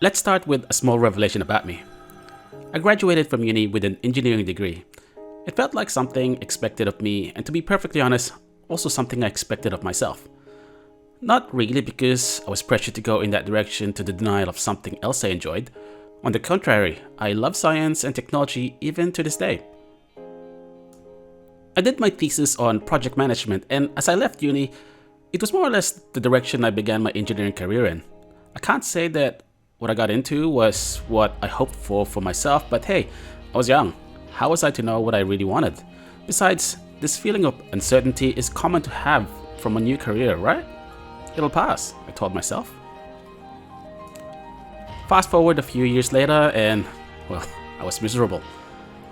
Let's start with a small revelation about me. I graduated from uni with an engineering degree. It felt like something expected of me, and to be perfectly honest, also something I expected of myself. Not really because I was pressured to go in that direction to the denial of something else I enjoyed. On the contrary, I love science and technology even to this day. I did my thesis on project management, and as I left uni, it was more or less the direction I began my engineering career in. I can't say that what I got into was what I hoped for myself, but hey, I was young. How was I to know what I really wanted? Besides, this feeling of uncertainty is common to have from a new career, right? It'll pass, I told myself. Fast forward a few years later and, well, I was miserable.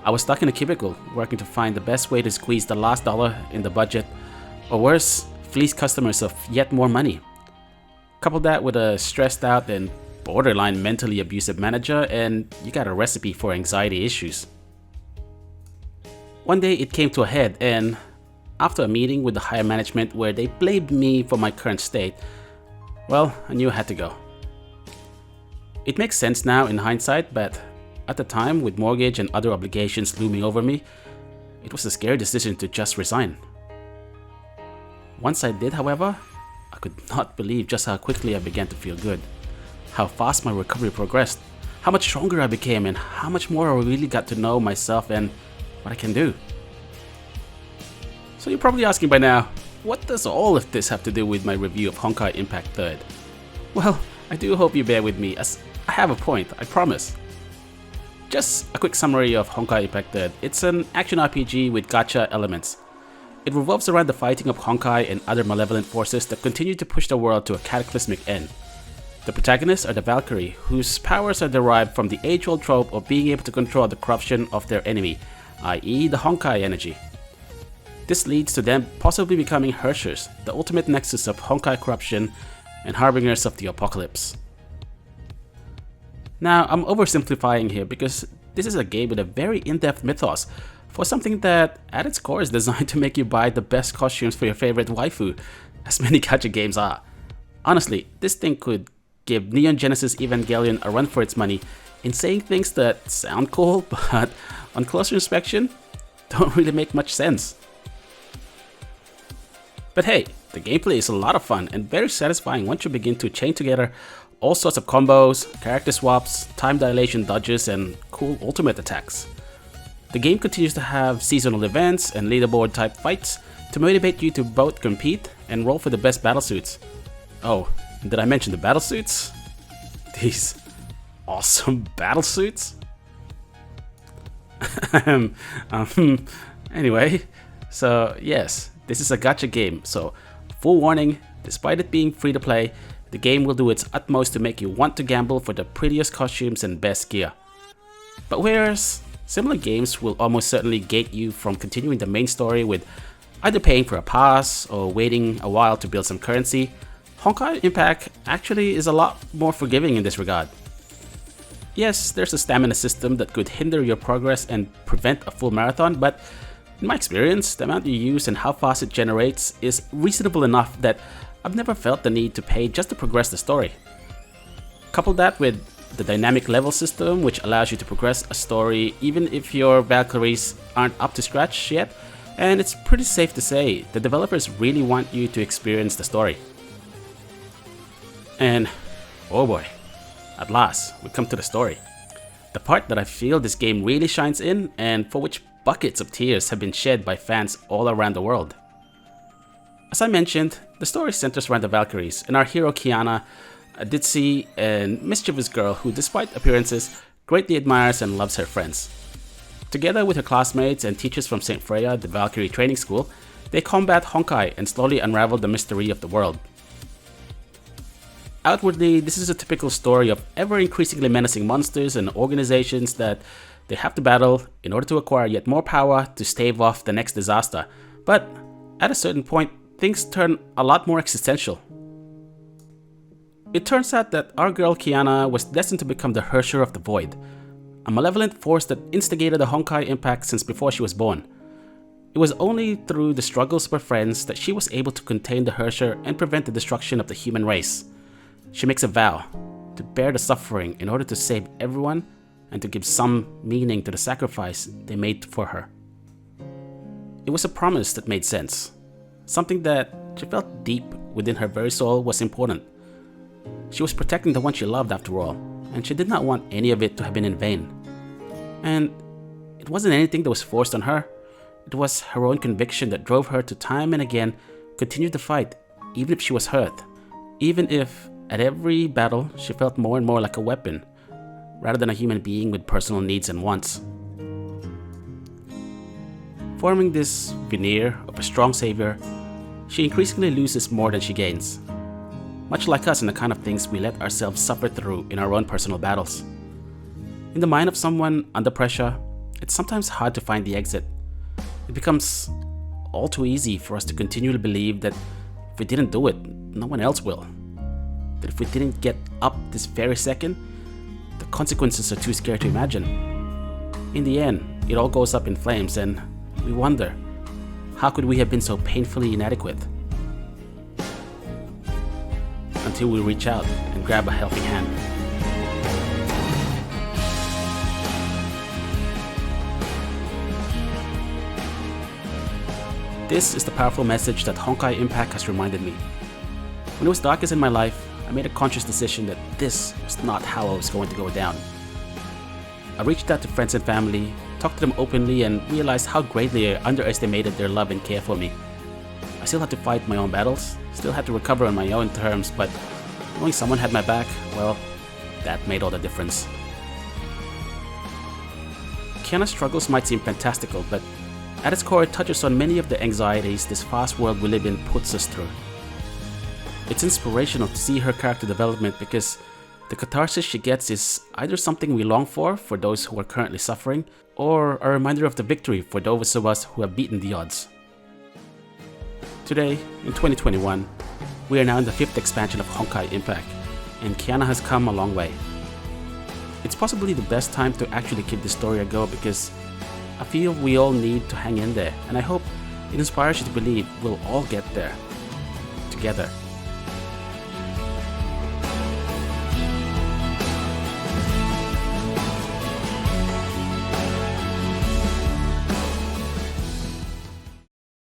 I was stuck in a cubicle, working to find the best way to squeeze the last dollar in the budget, or worse, fleece customers of yet more money. Couple that with a stressed out and borderline mentally abusive manager, and you got a recipe for anxiety issues. One day it came to a head, and after a meeting with the higher management where they blamed me for my current state, well, I knew I had to go. It makes sense now in hindsight, but at the time, with mortgage and other obligations looming over me, it was a scary decision to just resign. Once I did, however, I could not believe just how quickly I began to feel good. How fast my recovery progressed, how much stronger I became, and how much more I really got to know myself and what I can do. So you're probably asking by now, what does all of this have to do with my review of Honkai Impact 3rd? Well, I do hope you bear with me, as I have a point, I promise. Just a quick summary of Honkai Impact 3rd. It's an action RPG with gacha elements. It revolves around the fighting of Honkai and other malevolent forces that continue to push the world to a cataclysmic end. The protagonists are the Valkyrie, whose powers are derived from the age-old trope of being able to control the corruption of their enemy, i.e. the Honkai energy. This leads to them possibly becoming Hershers, the ultimate nexus of Honkai corruption and harbingers of the apocalypse. Now, I'm oversimplifying here because this is a game with a very in-depth mythos for something that at its core is designed to make you buy the best costumes for your favorite waifu, as many gacha games are. Honestly, this thing could give Neon Genesis Evangelion a run for its money in saying things that sound cool, but on closer inspection, don't really make much sense. But hey, the gameplay is a lot of fun and very satisfying once you begin to chain together all sorts of combos, character swaps, time dilation dodges, and cool ultimate attacks. The game continues to have seasonal events and leaderboard type fights to motivate you to both compete and roll for the best battlesuits. Oh, and did I mention the battlesuits? These awesome battlesuits? Anyway, so yes, this is a gacha game, so full warning, despite it being free to play, the game will do its utmost to make you want to gamble for the prettiest costumes and best gear. But whereas similar games will almost certainly gate you from continuing the main story with either paying for a pass or waiting a while to build some currency, Honkai Impact actually is a lot more forgiving in this regard. Yes, there's a stamina system that could hinder your progress and prevent a full marathon, but in my experience, the amount you use and how fast it generates is reasonable enough that I've never felt the need to pay just to progress the story. Couple that with the dynamic level system, which allows you to progress a story even if your Valkyries aren't up to scratch yet, and it's pretty safe to say the developers really want you to experience the story. And oh boy, at last we come to the story. The part that I feel this game really shines in, and for which buckets of tears have been shed by fans all around the world. As I mentioned, the story centers around the Valkyries and our hero Kiana, a ditzy and mischievous girl who, despite appearances, greatly admires and loves her friends. Together with her classmates and teachers from St. Freya, the Valkyrie training school, they combat Honkai and slowly unravel the mystery of the world. Outwardly, this is a typical story of ever-increasingly menacing monsters and organizations that they have to battle in order to acquire yet more power to stave off the next disaster. But at a certain point, things turn a lot more existential. It turns out that our girl Kiana was destined to become the Hersher of the Void, a malevolent force that instigated the Honkai Impact since before she was born. It was only through the struggles of her friends that she was able to contain the Hersher and prevent the destruction of the human race. She makes a vow to bear the suffering in order to save everyone and to give some meaning to the sacrifice they made for her. It was a promise that made sense, something that she felt deep within her very soul was important. She was protecting the one she loved after all, and she did not want any of it to have been in vain. And it wasn't anything that was forced on her. It was her own conviction that drove her to time and again continue to fight, even if she was hurt, even if at every battle she felt more and more like a weapon, rather than a human being with personal needs and wants. Forming this veneer of a strong savior, she increasingly loses more than she gains, much like us in the kind of things we let ourselves suffer through in our own personal battles. In the mind of someone under pressure, it's sometimes hard to find the exit. It becomes all too easy for us to continually believe that if we didn't do it, no one else will. That if we didn't get up this very second, the consequences are too scary to imagine. In the end, it all goes up in flames and we wonder, how could we have been so painfully inadequate? Until we reach out and grab a helping hand. This is the powerful message that Honkai Impact has reminded me. When it was darkest in my life, I made a conscious decision that this was not how I was going to go down. I reached out to friends and family, talked to them openly, and realized how greatly I underestimated their love and care for me. I still had to fight my own battles, still had to recover on my own terms, but knowing someone had my back, well, that made all the difference. Kiana's struggles might seem fantastical, but at its core it touches on many of the anxieties this fast world we live in puts us through. It's inspirational to see her character development because the catharsis she gets is either something we long for those who are currently suffering, or a reminder of the victory for those of us who have beaten the odds. Today, in 2021, we are now in the 5th expansion of Honkai Impact, and Kiana has come a long way. It's possibly the best time to actually keep this story a go because I feel we all need to hang in there, and I hope it inspires you to believe we'll all get there, together.